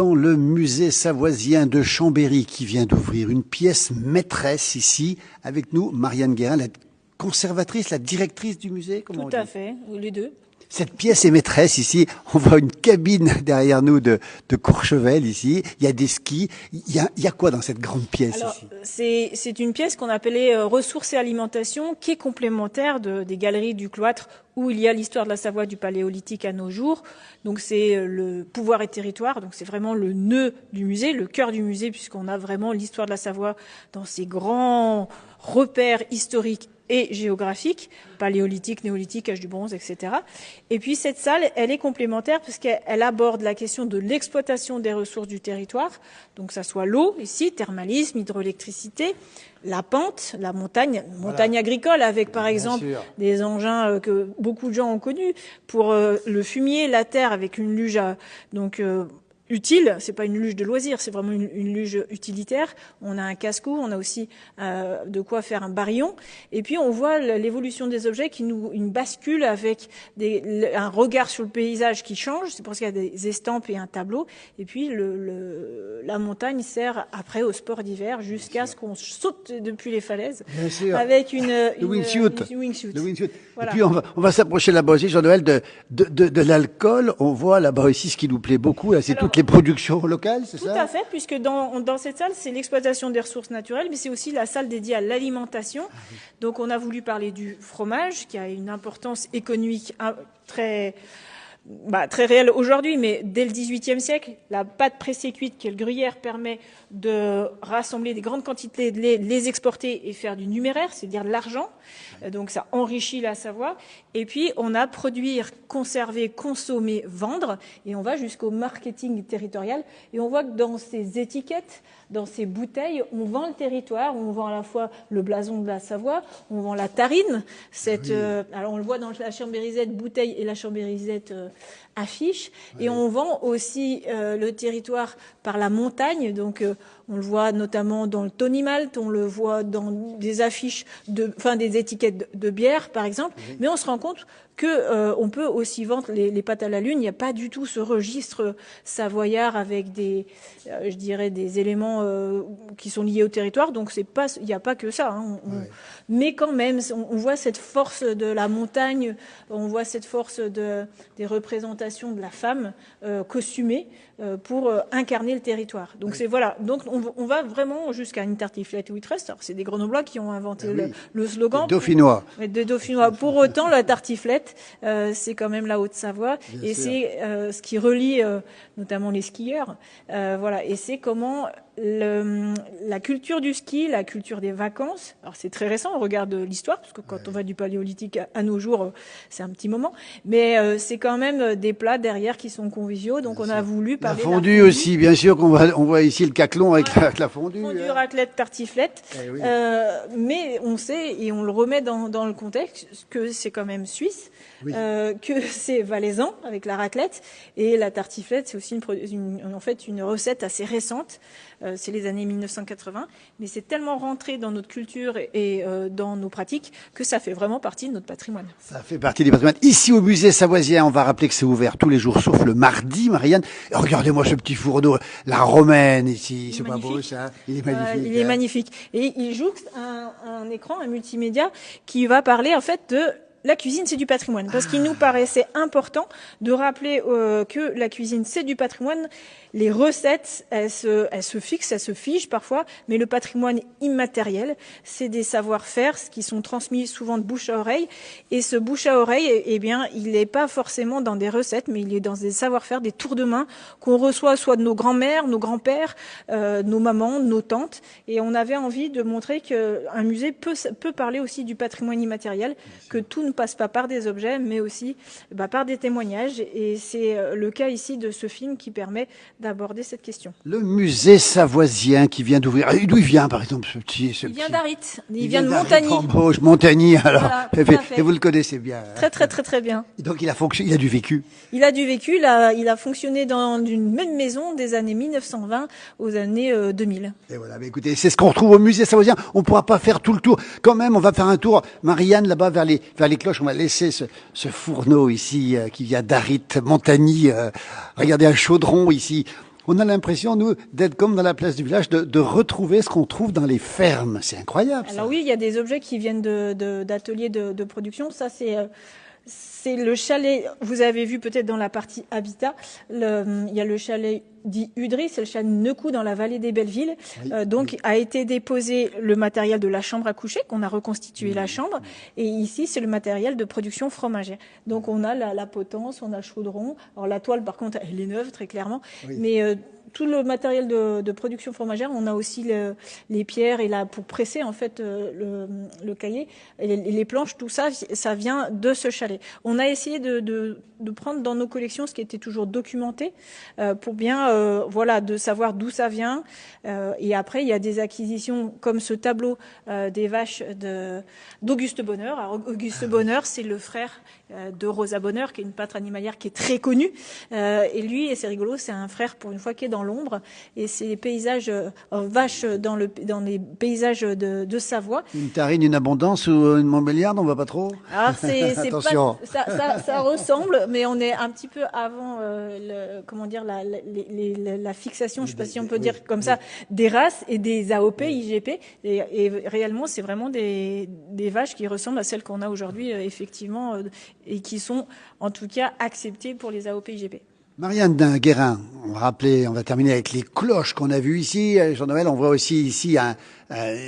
Dans le musée savoisien de Chambéry qui vient d'ouvrir une pièce maîtresse ici, avec nous Marianne Guérin, la conservatrice, la directrice du musée, comment on dit ? Tout à fait, les deux. Cette pièce est maîtresse ici. On voit une cabine derrière nous de Courchevel ici. Il y a des skis. Il y a quoi dans cette grande pièce ici ? C'est une pièce qu'on appelait ressources et alimentation, qui est complémentaire des galeries du cloître où il y a l'histoire de la Savoie du Paléolithique à nos jours. Donc c'est le pouvoir et territoire. Donc c'est vraiment le nœud du musée, le cœur du musée, puisqu'on a vraiment l'histoire de la Savoie dans ses grands repères historiques et géographique, paléolithique, néolithique, âge du bronze, etc. Et puis cette salle, elle est complémentaire parce qu'elle aborde la question de l'exploitation des ressources du territoire, donc que ça soit l'eau, ici, thermalisme, hydroélectricité, la pente, la montagne, montagne agricole, avec par exemple des engins que beaucoup de gens ont connus, pour le fumier, la terre, avec une luge utile, c'est pas une luge de loisir, c'est vraiment une luge utilitaire. On a un casse-cou, on a aussi de quoi faire un barillon. Et puis on voit l'évolution des objets une bascule avec un regard sur le paysage qui change. C'est pour ça qu'il y a des estampes et un tableau. Et puis la montagne sert après au sport d'hiver jusqu'à ce qu'on saute depuis les falaises. Bien sûr. Avec le wingsuit. Le wingsuit. Voilà. Et puis on va s'approcher là-bas aussi, Jean-Noël, de l'alcool. On voit là-bas ici ce qui nous plaît beaucoup. Là, c'est toutes les productions locales, c'est ça ? Tout à fait, puisque dans cette salle, c'est l'exploitation des ressources naturelles, mais c'est aussi la salle dédiée à l'alimentation. Donc on a voulu parler du fromage, qui a une importance économique très réelle aujourd'hui, mais dès le XVIIIe siècle, la pâte pressée cuite, qui est le gruyère, permet de rassembler des grandes quantités de lait, les exporter et faire du numéraire, c'est-à-dire de l'argent. Donc ça enrichit la Savoie. Et puis on a produire, conserver, consommer, vendre, et on va jusqu'au marketing territorial. Et on voit que dans ces étiquettes, dans ces bouteilles, on vend le territoire, on vend à la fois le blason de la Savoie, on vend la tarine. Alors on le voit dans la chambérisette bouteille et la chambérisette affiche. Et on vend aussi le territoire par la montagne. Donc on le voit notamment dans le Tony Malt, on le voit dans des affiches, des étiquettes de bière, par exemple. Oui. Mais on se rend compte que on peut aussi vendre les pâtes à la lune. Il n'y a pas du tout ce registre savoyard avec des éléments qui sont liés au territoire. Donc il n'y a pas que ça. Mais quand même, on voit cette force de la montagne, on voit cette force des représentations de la femme costumée pour incarner le territoire. Donc voilà. Donc on va vraiment jusqu'à une tartiflette with trust. Alors c'est des Grenoblois qui ont inventé le slogan. Des Dauphinois. Des Dauphinois. Pour autant, la tartiflette, c'est quand même la Haute-Savoie. Et c'est ce qui relie notamment les skieurs. Et c'est comment la culture du ski, la culture des vacances. Alors c'est très récent, on regarde l'histoire, parce que quand on va du Paléolithique à nos jours, c'est un petit moment. Mais c'est quand même des plats derrière qui sont conviviaux. Donc on a voulu parler la fondue aussi, bien sûr, on voit ici le caclon avec la fondue. Fondue, raclette, tartiflette. Mais on sait, et on le remet dans le contexte, que c'est quand même suisse, que c'est valaisan avec la raclette. Et la tartiflette, c'est aussi une recette assez récente. C'est les années 1980, mais c'est tellement rentré dans notre culture et dans nos pratiques que ça fait vraiment partie de notre patrimoine. Ça fait partie du patrimoine. Ici au musée savoisien, on va rappeler que c'est ouvert tous les jours, sauf le mardi, Marianne. Et regardez-moi ce petit fourneau, la romaine ici, c'est pas beau ça ? Il est magnifique. Il est magnifique. Et il jouxte un écran, un multimédia qui va parler en fait de... La cuisine, c'est du patrimoine, parce qu'il nous paraissait important de rappeler que la cuisine, c'est du patrimoine. Les recettes, elles se fixent, elles se figent parfois, mais le patrimoine immatériel, c'est des savoir-faire qui sont transmis souvent de bouche à oreille. Et ce bouche à oreille, il n'est pas forcément dans des recettes, mais il est dans des savoir-faire, des tours de main qu'on reçoit soit de nos grands-mères, nos grands-pères, nos mamans, nos tantes. Et on avait envie de montrer qu'un musée peut parler aussi du patrimoine immatériel, que tout ne passe pas par des objets, mais aussi par des témoignages. Et c'est le cas ici de ce film qui permet d'aborder cette question. Le musée savoisien qui vient d'ouvrir. D'où il vient, par exemple, ce petit... Il vient d'Arrit. Il vient de Montagny. Montagny, alors. Voilà, et vous le connaissez bien. Très bien. Et donc, il a du vécu. Il a du vécu. Il a fonctionné dans une même maison des années 1920 aux années 2000. Et voilà. Mais écoutez, c'est ce qu'on retrouve au musée savoisien. On pourra pas faire tout le tour. Quand même, on va faire un tour, Marianne, là-bas, vers les cloches. On va laisser ce fourneau ici, qui vient d'Arrit, Montagny. Regardez un chaudron ici. On a l'impression, nous, d'être comme dans la place du village, de retrouver ce qu'on trouve dans les fermes. C'est incroyable, ça. Alors oui, il y a des objets qui viennent d'ateliers de production. Ça, c'est le chalet. Vous avez vu peut-être dans la partie habitat, il y a le chalet dit Udry, c'est le chalet Necou dans la vallée des Bellevilles. Oui, Donc a été déposé le matériel de la chambre à coucher, qu'on a reconstitué la chambre. Et ici, c'est le matériel de production fromagère. Donc on a la potence, on a le chaudron. Alors la toile, par contre, elle est neuve, très clairement. Oui. Mais tout le matériel de production fromagère, on a aussi les pierres et pour presser en fait le cahier, et les planches, tout ça, ça vient de ce chalet. On a essayé de prendre dans nos collections ce qui était toujours documenté pour bien de savoir d'où ça vient. Et après, il y a des acquisitions comme ce tableau des vaches d'Auguste Bonheur. Alors, Auguste Bonheur, c'est le frère de Rosa Bonheur, qui est une pâtre animalière qui est très connue. Et lui, et c'est rigolo, c'est un frère pour une fois qui est dans l'ombre. Et c'est les paysages vaches dans les paysages de Savoie. Une tarine, une abondance ou une Montbéliarde, on va pas trop? Alors c'est Attention. pas, ça ressemble, mais on est un petit peu avant la fixation, je sais pas si on peut dire comme ça, des races et des AOP, IGP. Et réellement, c'est vraiment des vaches qui ressemblent à celles qu'on a aujourd'hui, effectivement, et qui sont en tout cas acceptées pour les AOP, IGP. Marianne Guérin, on va terminer avec les cloches qu'on a vues ici. Jean-Noël, on voit aussi ici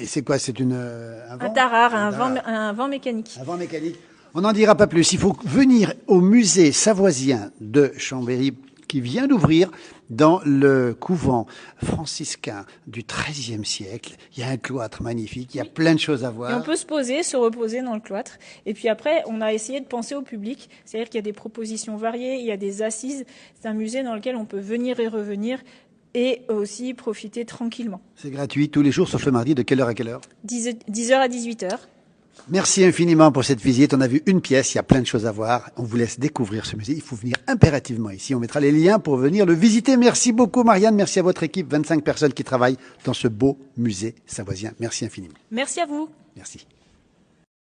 c'est quoi? C'est un vent? Un tarare, un vent mécanique. Un vent mécanique. On n'en dira pas plus. Il faut venir au musée savoisien de Chambéry qui vient d'ouvrir dans le couvent franciscain du XIIIe siècle. Il y a un cloître magnifique, il y a plein de choses à voir. Et on peut se reposer dans le cloître. Et puis après, on a essayé de penser au public. C'est-à-dire qu'il y a des propositions variées, il y a des assises. C'est un musée dans lequel on peut venir et revenir et aussi profiter tranquillement. C'est gratuit tous les jours, sauf le mardi. De quelle heure à quelle heure? 10h à 18h. Merci infiniment pour cette visite. On a vu une pièce, il y a plein de choses à voir. On vous laisse découvrir ce musée. Il faut venir impérativement ici. On mettra les liens pour venir le visiter. Merci beaucoup Marianne, merci à votre équipe, 25 personnes qui travaillent dans ce beau musée savoisien. Merci infiniment. Merci à vous. Merci.